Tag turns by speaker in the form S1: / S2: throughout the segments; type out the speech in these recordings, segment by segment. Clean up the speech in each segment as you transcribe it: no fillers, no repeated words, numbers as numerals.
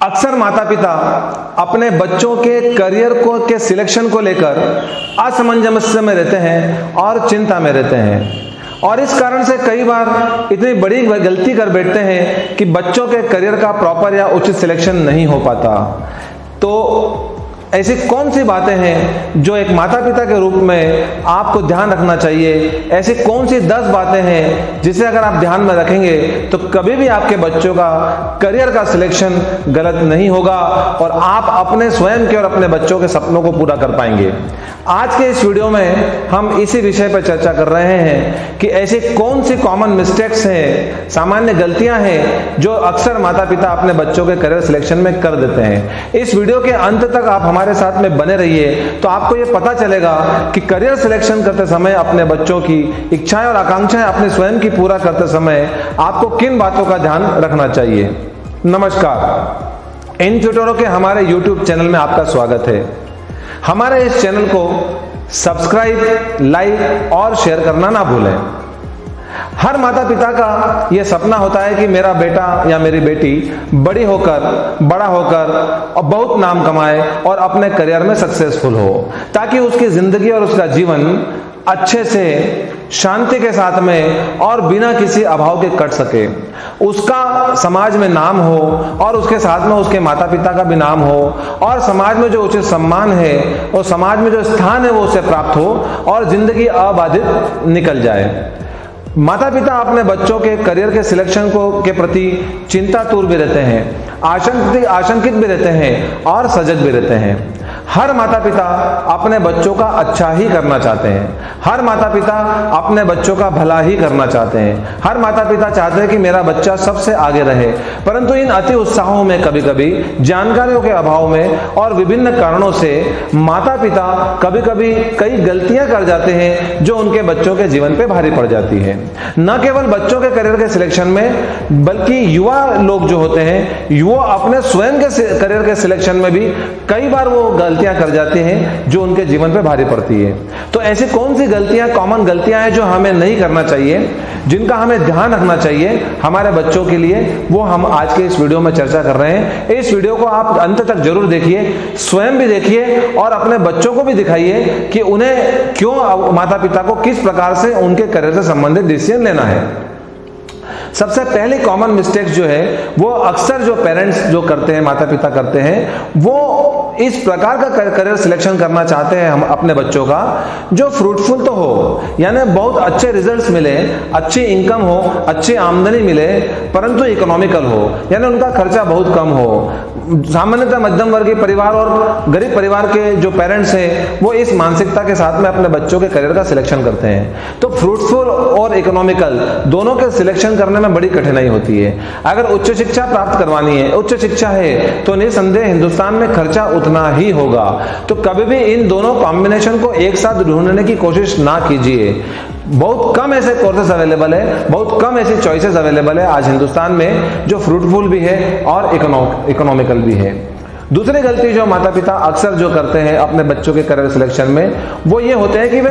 S1: अक्सर माता पिता अपने बच्चों के करियर के सिलेक्शन को लेकर असमंजस में रहते हैं और चिंता में रहते हैं और इस कारण से कई बार इतनी बड़ी गलती कर बैठते हैं कि बच्चों के करियर का प्रॉपर या उचित सिलेक्शन नहीं हो पाता। तो ऐसी कौन सी बातें हैं जो एक माता पिता के रूप में आपको ध्यान रखना चाहिए? ऐसी कौन सी 10 बातें हैं जिसे अगर आप ध्यान में रखेंगे तो कभी भी आपके बच्चों का करियर का सिलेक्शन गलत नहीं होगा और आप अपने स्वयं के और अपने बच्चों के सपनों को पूरा कर पाएंगे। आज के इस वीडियो में हम इसी विषय पर चर्चा कर रहे हैं कि ऐसी कौन सी कॉमन मिस्टेक्स हैं, सामान्य गलतियां हैं जो अक्सर माता पिता अपने बच्चों के करियर सिलेक्शन में कर देते हैं। इस वीडियो के अंत तक आप हमारे साथ में बने रहिए तो आपको यह पता चलेगा कि करियर सिलेक्शन करते समय अपने बच्चों की इच्छाएं और आकांक्षाएं अपने स्वयं की पूरा करते समय आपको किन बातों का ध्यान रखना चाहिए। नमस्कार, इन ट्यूटोरों के हमारे YouTube चैनल में आपका स्वागत है। हमारे इस चैनल को सब्सक्राइब, लाइक और शेयर करना ना भूलें। हर माता पिता का यह सपना होता है कि मेरा बेटा या मेरी बेटी बड़ा होकर और बहुत नाम कमाए और अपने करियर में सक्सेसफुल हो, ताकि उसकी जिंदगी और उसका जीवन अच्छे से शांति के साथ में और बिना किसी अभाव के कट सके। उसका समाज में नाम हो और उसके साथ में उसके माता पिता का भी नाम हो और समाज में जो उचित सम्मान है और समाज में जो स्थान है वो उसे प्राप्त हो और जिंदगी अबाधित निकल जाए। माता पिता अपने बच्चों के करियर के सिलेक्शन के प्रति चिंतातुर भी रहते हैं, आशंकित भी रहते हैं और सजग भी रहते हैं। हर माता पिता अपने बच्चों का अच्छा ही करना चाहते हैं, हर माता पिता अपने बच्चों का भला ही करना चाहते हैं, हर माता पिता चाहते हैं कि मेरा बच्चा सबसे आगे रहे। परंतु इन अति उत्साहों में कभी कभी जानकारियों के अभाव में और विभिन्न कारणों से माता पिता कभी कभी कई गलतियां कर जाते हैं जो उनके बच्चों के जीवन पे भारी पड़ जाती है। न केवल बच्चों के करियर के सिलेक्शन में बल्कि युवा लोग जो होते हैं वो अपने स्वयं के करियर के सिलेक्शन में भी कई बार वो गलतियां कर जाते हैं जो उनके जीवन पे भारी पड़ती है। तो ऐसी कौन सी गलतियां, कॉमन गलतियां हैं जो हमें नहीं करना चाहिए, जिनका हमें ध्यान रखना चाहिए हमारे बच्चों के लिए, वो हम आज के इस वीडियो में चर्चा कर रहे हैं। इस वीडियो को आप अंत तक जरूर देखिए, स्वयं भी देखिए और अपने बच्चों को भी दिखाइए कि उन्हें क्यों, माता पिता को किस प्रकार से उनके करियर से संबंधित डिसीजन लेना है। सबसे पहली कॉमन मिस्टेक्स जो है वो अक्सर जो पेरेंट्स जो करते हैं, माता पिता करते हैं, वो इस प्रकार का करियर सिलेक्शन करना चाहते हैं हम अपने बच्चों का जो फ्रूटफुल तो हो, यानी बहुत अच्छे रिजल्ट्स मिले, अच्छी इनकम हो, अच्छी आमदनी मिले, परंतु इकोनॉमिकल हो, यानी उनका खर्चा बहुत कम हो। सामान्यतः मध्यम वर्गीय परिवार और गरीब परिवार के जो पेरेंट्स हैं वो इस मानसिकता के साथ में अपने बच्चों के करियर का सिलेक्शन करते हैं। तो फ्रूटफुल और इकोनॉमिकल दोनों के सिलेक्शन करने में बड़ी कठिनाई होती है। अगर उच्च शिक्षा प्राप्त करवानी है, उच्च शिक्षा है, तो निसंदेह हिंदुस्तान में खर्चा उतना ही होगा। तो कभी भी इन दोनों कॉम्बिनेशन को एक साथ ढूंढने की कोशिश ना कीजिए। बहुत कम ऐसे कोर्सेस अवेलेबल है, बहुत कम ऐसी चॉइसेस अवेलेबल है आज हिंदुस्तान में जो फ्रूटफुल भी है और इकोनॉमिकल भी है। दूसरी गलती जो माता पिता अक्सर जो करते हैं अपने बच्चों के करियर सिलेक्शन में वो ये होते हैं कि वे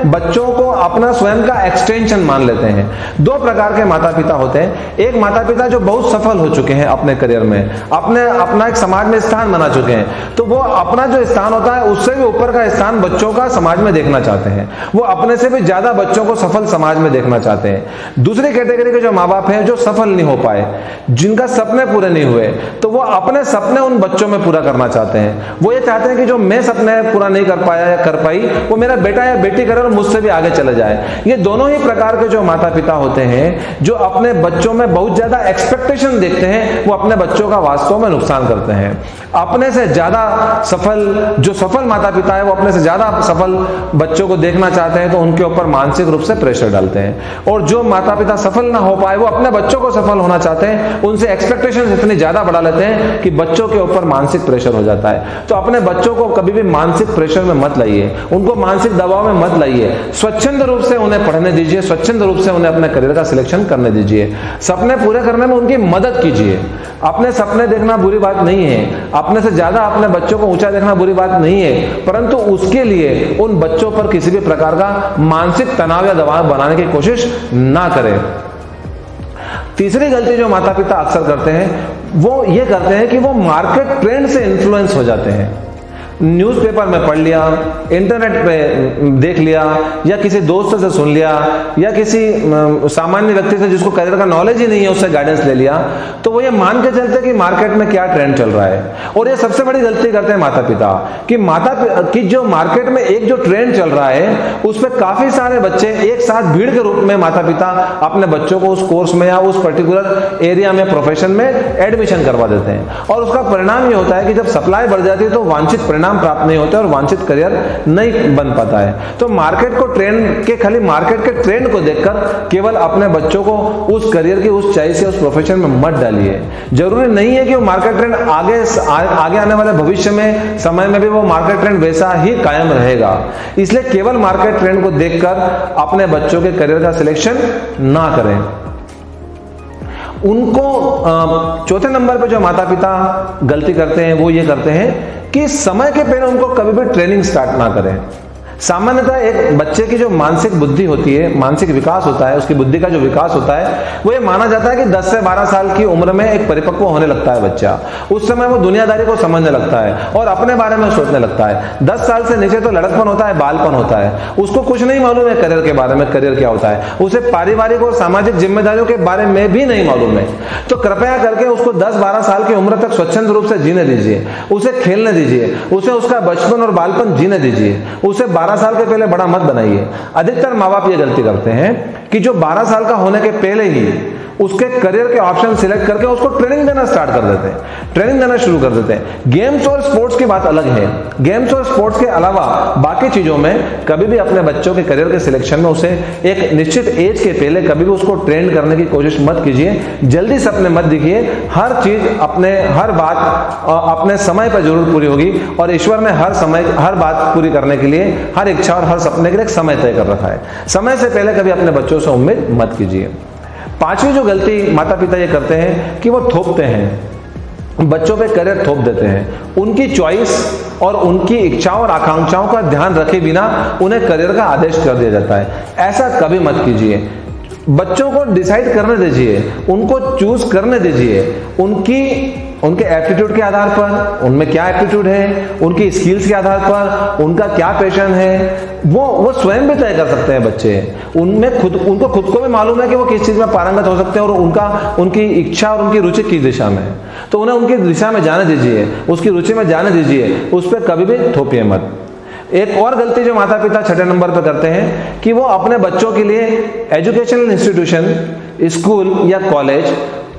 S1: बच्चों को अपना स्वयं का एक्सटेंशन मान लेते हैं। दो प्रकार के माता पिता होते हैं। एक माता पिता जो बहुत सफल हो चुके हैं अपने करियर में, अपना एक समाज में स्थान बना चुके हैं, तो वो अपना जो स्थान होता है उससे भी ऊपर का स्थान बच्चों का समाज में देखना चाहते हैं। वो अपने से भी ज्यादा बच्चों को सफल समाज में देखना चाहते हैं। दूसरी कैटेगरी के जो माँ बाप हैं जो सफल नहीं हो पाए, जिनका सपने पूरे नहीं हुए, तो वो अपने सपने उन बच्चों में पूरा करना चाहते हैं। वो ये चाहते हैं कि जो मैं सपने पूरा नहीं कर पाया या कर पाई वो मेरा बेटा या बेटी करे और मुझसे भी आगे चले जाए। ये दोनों ही प्रकार के जो माता पिता होते हैं जो अपने बच्चों में बहुत ज्यादा एक्सपेक्टेशन देखते हैं, वो अपने बच्चों का वास्तव में नुकसान करते हैं। अपने से ज्यादा सफल माता पिता है वो अपने से ज्यादा सफल बच्चों को देखना चाहते हैं, तो उनके ऊपर मानसिक रूप से प्रेशर डालते हैं। और जो माता पिता सफल ना हो पाए वो अपने बच्चों को सफल होना चाहते हैं, उनसे एक्सपेक्टेशंस इतनी ज्यादा बढ़ा लेते हैं कि बच्चों के ऊपर मानसिक प्रेशर हो जाता है। तो अपने बच्चों को कभी भी मानसिक प्रेशर में मत लाइए, उनको मानसिक दबाव में मत लाइए। स्वच्छंद रूप से उन्हें पढ़ने दीजिए, स्वच्छंद रूप से उन्हें अपने करियर का सिलेक्शन करने दीजिए। सपने पूरे करने में उनकी मदद कीजिए। अपने सपने देखना बुरी बात नहीं है, अपने से ज्यादा अपने बच्चों को ऊंचा देखना बुरी बात नहीं है, परंतु उसके लिए उन बच्चों पर किसी भी प्रकार का मानसिक तनाव या दबाव बनाने की कोशिश ना करें। तीसरी गलती जो माता पिता अक्सर करते हैं वो ये करते हैं कि वो मार्केट ट्रेंड से इन्फ्लुएंस हो जाते हैं। न्यूज़पेपर में पढ़ लिया, इंटरनेट पे देख लिया, या किसी दोस्त से सुन लिया, या किसी सामान्य व्यक्ति से जिसको करियर का नॉलेज ही नहीं है उससे गाइडेंस ले लिया, तो वो ये मान के चलते कि मार्केट में क्या ट्रेंड चल रहा है। और ये सबसे बड़ी गलती करते हैं माता पिता कि जो मार्केट में एक जो ट्रेंड चल रहा है उस पर काफी सारे बच्चे एक साथ भीड़ के रूप में माता पिता अपने बच्चों को उस कोर्स में या उस पर्टिकुलर एरिया में, प्रोफेशन में एडमिशन करवा देते हैं। और उसका परिणाम ये होता है कि जब सप्लाई बढ़ जाती है तो वांछित परिणाम प्राप्त नहीं होते और वांछित करियर नहीं बन पाता है। तो मार्केट को खाली मार्केट के ट्रेंड को देखकर केवल अपने बच्चों को उस करियर की, उस चॉइस या उस प्रोफेशन में मत डालिए। जरूरी नहीं है कि वो मार्केट ट्रेंड आगे आने वाले भविष्य में, समय में भी वो मार्केट ट्रेंड वैसा ही कायम रहेगा। इसलिए केवल मार्केट ट्रेंड को देखकर अपने बच्चों के करियर का सिलेक्शन ना करें। उनको चौथे नंबर पे जो माता पिता गलती करते हैं वो ये करते हैं कि समय के पहले उनको कभी भी ट्रेनिंग स्टार्ट ना करें। सामान्यतः एक बच्चे की जो मानसिक बुद्धि होती है, मानसिक विकास होता है, उसकी बुद्धि का जो विकास होता है वो ये माना जाता है कि 10 से 12 साल की उम्र में एक परिपक्व होने लगता है बच्चा। उस समय वो दुनियादारी को समझने लगता है और अपने बारे में सोचने लगता है। 10 साल से नीचे तो लड़कपन होता है, बालपन होता है, उसको कुछ नहीं मालूम है करियर के बारे में, करियर क्या होता है, उसे पारिवारिक और सामाजिक जिम्मेदारियों के बारे में भी नहीं मालूम है। तो कृपया करके उसको 10-12 साल की उम्र तक स्वच्छंद रूप से जीने दीजिए, उसे खेलने दीजिए, उसे उसका बचपन और बालपन जीने दीजिए, उसे 12 साल के पहले बड़ा मत बनाइए। अधिकतर माँ बाप ये गलती करते हैं कि जो 12 साल का होने के पहले ही उसके करियर के ऑप्शन सिलेक्ट करके उसको ट्रेनिंग देना स्टार्ट कर देते हैं, ट्रेनिंग देना शुरू कर देते हैं। गेम्स और स्पोर्ट्स की बात अलग है। गेम्स और स्पोर्ट्स के अलावा बाकी चीजों में कभी भी अपने बच्चों के करियर के सिलेक्शन में उसे एक निश्चित एज के पहले कभी भी उसको ट्रेन करने की कोशिश मत कीजिए। जल्दी सपने मत दिखिए। हर चीज हर बात अपने समय पर जरूर पूरी होगी और ईश्वर ने हर बात पूरी करने के लिए, हर इच्छा और हर सपने के लिए एक समय तय कर रखा है। समय से पहले कभी अपने बच्चों से उम्मीद मत कीजिए। पांचवी जो गलती माता पिता ये करते हैं कि वो थोपते हैं, बच्चों पे करियर थोप देते हैं। उनकी चॉइस और उनकी इच्छाओं और आकांक्षाओं का ध्यान रखे बिना उन्हें करियर का आदेश कर दिया जाता है। ऐसा कभी मत कीजिए। बच्चों को डिसाइड करने दीजिए, उनको चूज करने दीजिए। उनके एप्टीट्यूड के आधार पर, उनमें क्या एप्टीट्यूड है, उनकी स्किल्स के आधार पर, उनका क्या पैशन है, वो स्वयं भी तय कर सकते हैं बच्चे। उनको खुद को भी मालूम है कि वो किस चीज में पारंगत हो सकते हैं और उनकी इच्छा और उनकी रुचि किस दिशा में है। तो उन्हें उनकी दिशा में जाने दीजिए, उसकी रुचि में जाने दीजिए, उस पर कभी भी थोपिए मत। एक और गलती जो माता पिता छठे नंबर पर करते हैं कि वो अपने बच्चों के लिए एजुकेशनल इंस्टीट्यूशन, स्कूल या कॉलेज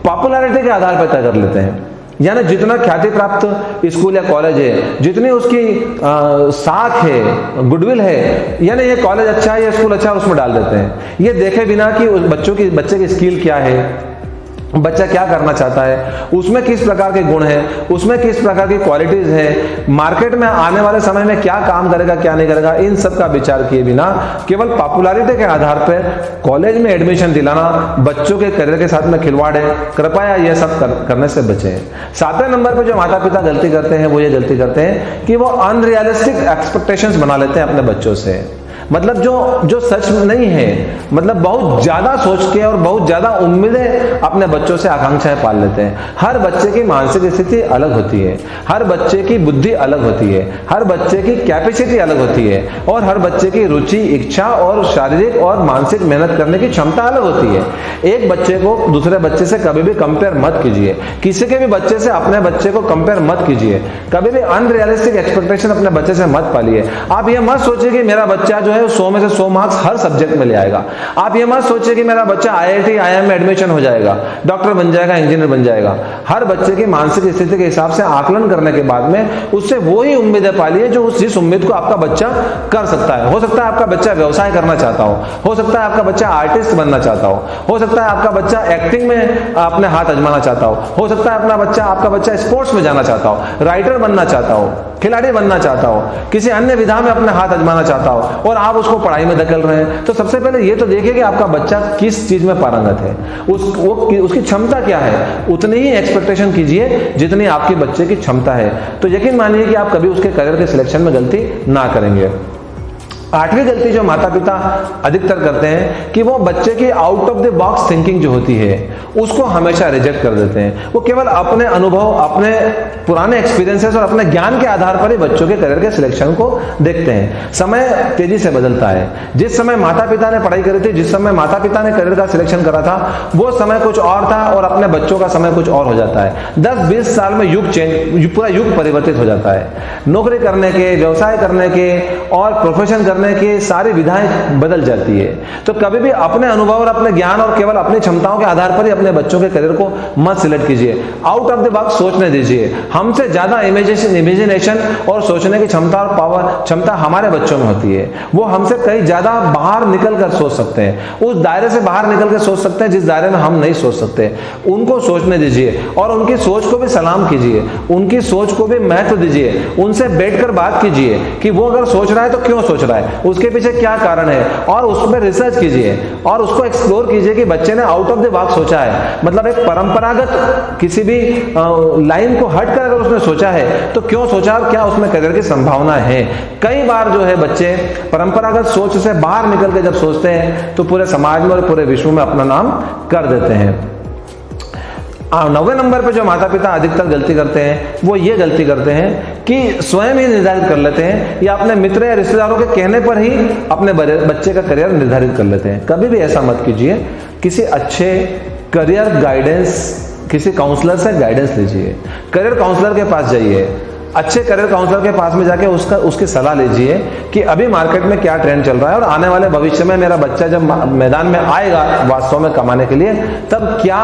S1: पॉपुलैरिटी के आधार पर तय कर लेते हैं। यानी जितना ख्याति प्राप्त स्कूल या कॉलेज है, जितनी उसकी साख है, गुडविल है, यानी ये कॉलेज अच्छा है, ये स्कूल अच्छा है, उसमें डाल देते हैं। ये देखे बिना कि बच्चे की स्किल क्या है, बच्चा क्या करना चाहता है, उसमें किस प्रकार के गुण हैं, उसमें किस प्रकार की क्वालिटीज है, मार्केट में आने वाले समय में क्या काम करेगा, क्या नहीं करेगा, इन सब का विचार किए बिना केवल पॉपुलैरिटी के आधार पर कॉलेज में एडमिशन दिलाना बच्चों के करियर के साथ में खिलवाड़ है। कृपया यह सब करने से बचें। सातवें नंबर पर जो माता पिता गलती करते हैं वो ये गलती करते हैं कि वो अनरियलिस्टिक एक्सपेक्टेशंस बना लेते हैं अपने बच्चों से। मतलब जो सच नहीं है, मतलब बहुत ज्यादा सोच के और बहुत ज्यादा उम्मीदें अपने बच्चों से आकांक्षाएं पाल लेते हैं। हर बच्चे की मानसिक स्थिति अलग होती है, हर बच्चे की बुद्धि अलग होती है, हर बच्चे की कैपेसिटी अलग होती है और हर बच्चे की रुचि, इच्छा और शारीरिक और मानसिक मेहनत करने की क्षमता अलग होती है। एक बच्चे को दूसरे बच्चे से कभी भी कंपेयर मत कीजिए। किसी के भी बच्चे से अपने बच्चे को कंपेयर मत कीजिए। कभी भी अनरियलिस्टिक एक्सपेक्टेशन अपने बच्चे से मत पालिए। आप ये मत सोचिए कि मेरा बच्चा जो है 100 में से 100 मार्क्स हर सब्जेक्ट में ले आएगा। आप ये मत सोचिए कि मेरा बच्चा IIT IIM में एडमिशन हो जाएगा, डॉक्टर बन जाएगा, इंजीनियर बन जाएगा। हर बच्चे की मानसिक स्थिति के हिसाब से आकलन करने के बाद में उससे वही उम्मीदें पालिए जो जिस उम्मीद को आपका बच्चा कर सकता है। हो सकता है आपका बच्चा व्यवसाय करना चाहता हो सकता है आपका बच्चा आर्टिस्ट बनना चाहता हो सकता है आपका बच्चा एक्टिंग में अपने हाथ आजमाना चाहता हो सकता है आपका बच्चा स्पोर्ट्स में जाना चाहता हो, राइटर बनना चाहता हो, खिलाड़ी बनना चाहता हो, किसी अन्य विधा में अपने हाथ आजमाना चाहता हो और आप उसको पढ़ाई में धकेल रहे हैं। तो सबसे पहले ये तो देखिए कि आपका बच्चा किस चीज में पारंगत है, उसकी क्षमता क्या है। उतनी ही एक्सपेक्टेशन कीजिए जितनी आपके बच्चे की क्षमता है। तो यकीन मानिए कि आप कभी उसके करियर के सिलेक्शन में गलती ना करेंगे। आठवीं गलती जो माता पिता अधिकतर करते हैं कि वो बच्चे की out of the box thinking जो होती है उसको हमेशा रिजेक्ट कर देते हैं। वो केवल अपने अनुभव, अपने पुराने एक्सपीरियंसेस और अपने ज्ञान के आधार पर ही बच्चों के करियर के सिलेक्शन को देखते हैं। समय तेजी से बदलता है। जिस समय माता पिता ने पढ़ाई करी थी, जिस समय माता पिता ने करियर का सिलेक्शन करा था, वो समय कुछ और था और अपने बच्चों का समय कुछ और हो जाता है। 10-20 साल में पूरा युग परिवर्तित हो जाता है। नौकरी करने के, व्यवसाय करने के और प्रोफेशन करने की सारी विधाएं बदल जाती है। तो कभी भी अपने अनुभव और अपने ज्ञान और केवल अपनी क्षमताओं के आधार पर ही अपने बच्चों के करियर को मत सिलेक्ट कीजिए। आउट ऑफ द बॉक्स सोचने दीजिए। हमसे ज्यादा इमेजिनेशन और सोचने की क्षमता और क्षमता हमारे बच्चों में होती है। वो हमसे कहीं ज्यादा बाहर निकल कर सोच सकते हैं, उस दायरे से बाहर निकल कर सोच सकते हैं जिस दायरे में हम नहीं सोच सकते। उनको सोचने दीजिए और उनकी सोच को भी सलाम कीजिए, उनकी सोच को भी महत्व दीजिए। उनसे बैठकर बात कीजिए कि वो अगर सोच रहा है तो क्यों सोच रहा है, उसके पीछे क्या कारण है, और उसमें रिसर्च कीजिए और उसको एक्सप्लोर कीजिए कि बच्चे ने आउट ऑफ द बॉक्स सोचा है। मतलब एक परंपरागत किसी भी लाइन को हटकर अगर उसने सोचा है तो क्यों सोचा और क्या उसमें करियर की संभावना है। कई बार जो है बच्चे परंपरागत सोच से बाहर निकल के जब सोचते हैं तो पूरे समाज में और पूरे विश्व में अपना नाम कर देते हैं। 9वें नंबर पे जो माता पिता अधिकतर गलती करते हैं वो ये गलती करते हैं कि स्वयं ही निर्धारित कर लेते हैं या अपने मित्र या रिश्तेदारों के कहने पर ही अपने बच्चे का करियर निर्धारित कर लेते हैं। कभी भी ऐसा मत कीजिए। किसी अच्छे करियर गाइडेंस, किसी काउंसलर से गाइडेंस लीजिए। करियर काउंसलर के पास जाइए, अच्छे करियर काउंसलर के पास में जाके उसकी सलाह लीजिए कि अभी मार्केट में क्या ट्रेंड चल रहा है और आने वाले भविष्य में मेरा बच्चा जब मैदान में आएगा वास्तव में कमाने के लिए तब क्या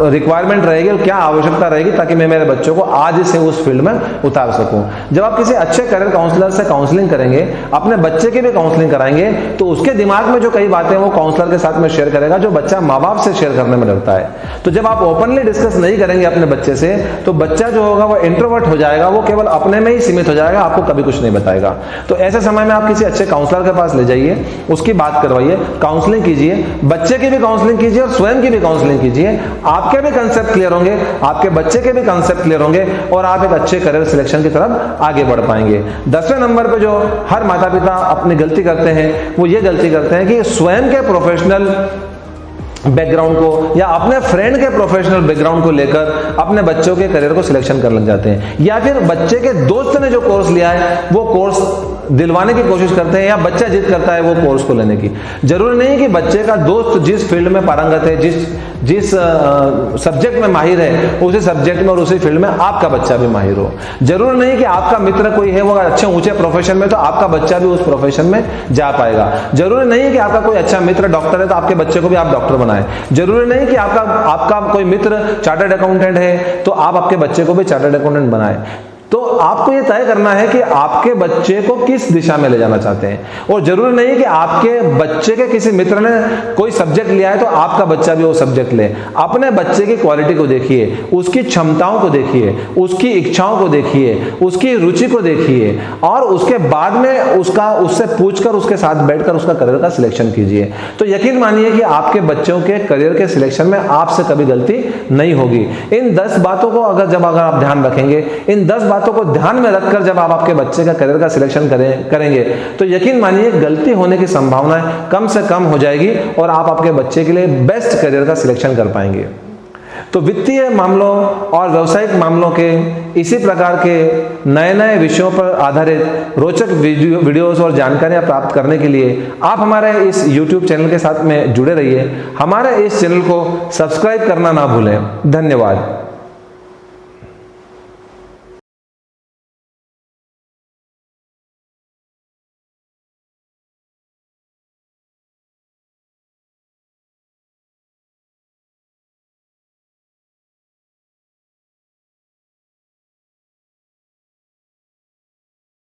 S1: रिक्वायरमेंट रहेगी और क्या आवश्यकता रहेगी ताकि मैं मेरे बच्चों को आज से उस फील्ड में उतार सकूं। जब आप किसी अच्छे करियर काउंसलर से काउंसलिंग करेंगे, अपने बच्चे की भी काउंसलिंग कराएंगे, तो उसके दिमाग में जो कई बातें वो काउंसलर के साथ में शेयर करेगा जो बच्चा माँ बाप से शेयर करने में डरता है। तो जब आप ओपनली डिस्कस नहीं करेंगे अपने बच्चे से तो बच्चा जो होगा वो इंट्रोवर्ट हो जाएगा, वो केवल अपने में ही सीमित हो जाएगा, आपको कभी कुछ नहीं बताएगा। तो ऐसे समय में आप किसी अच्छे काउंसलर के पास ले जाइए, उसकी बात करवाइए, काउंसलिंग कीजिए, बच्चे की भी काउंसलिंग कीजिए और स्वयं की भी काउंसलिंग कीजिए। आपके भी कंसेप्ट क्लियर होंगे, आपके बच्चे के भी कंसेप्ट क्लियर होंगे और आप एक अच्छे करियर सिलेक्शन की तरफ आगे बढ़ पाएंगे। 10वें नंबर पे जो हर माता पिता अपनी गलती करते हैं वो ये गलती करते हैं कि स्वयं के प्रोफेशनल बैकग्राउंड को या अपने फ्रेंड के प्रोफेशनल बैकग्राउंड को लेकर अपने बच्चों के करियर को सिलेक्शन कर लग जाते हैं, या फिर बच्चे के दोस्त ने जो कोर्स लिया है वो कोर्स दिलवाने की कोशिश करते हैं या बच्चा जिद करता है वो कोर्स को लेने की। जरूरी नहीं कि बच्चे का दोस्त जिस फील्ड में पारंगत है, जिस सब्जेक्ट में माहिर है, उसी सब्जेक्ट में और उसी फील्ड में आपका बच्चा भी माहिर हो। जरूरी नहीं कि आपका मित्र कोई है वो अच्छे ऊंचे प्रोफेशन में तो आपका बच्चा भी उस प्रोफेशन में जा पाएगा। जरूरी नहीं कि आपका कोई अच्छा मित्र डॉक्टर है तो आपके बच्चे को भी आप डॉक्टर बनाए। जरूरी नहीं कि आपका कोई मित्र चार्टर्ड अकाउंटेंट है तो आप आपके बच्चे को भी चार्टर्ड अकाउंटेंट बनाए। तो आपको यह तय करना है कि आपके बच्चे को किस दिशा में ले जाना चाहते हैं। और जरूरी नहीं कि आपके बच्चे के किसी मित्र ने कोई सब्जेक्ट लिया है तो आपका बच्चा भी वो सब्जेक्ट ले। अपने बच्चे की क्वालिटी को देखिए, उसकी क्षमताओं को देखिए, उसकी इच्छाओं को देखिए, उसकी रुचि को देखिए और उसके बाद में उससे पूछकर उसके साथ बैठकर उसका करियर का सिलेक्शन कीजिए। तो यकीन मानिए कि आपके बच्चों के करियर के सिलेक्शन में आपसे कभी गलती नहीं होगी। इन 10 बातों को अगर आप ध्यान रखेंगे, इन 10 बातों को ध्यान में रखकर जब आप आपके बच्चे का करियर का सिलेक्शन करेंगे तो यकीन मानिए गलती होने की संभावना कम से कम हो जाएगी और आप आपके बच्चे के लिए बेस्ट करियर का सिलेक्शन कर पाएंगे। तो वित्तीय मामलों और व्यवसायिक मामलों के इसी प्रकार के नए विषयों पर आधारित रोचक वीडियोस और जानकारियां प्राप्त करने के लिए आप हमारे इस YouTube चैनल के साथ में जुड़े रहिए। हमारे इस चैनल को सब्सक्राइब करना ना भूलें। धन्यवाद।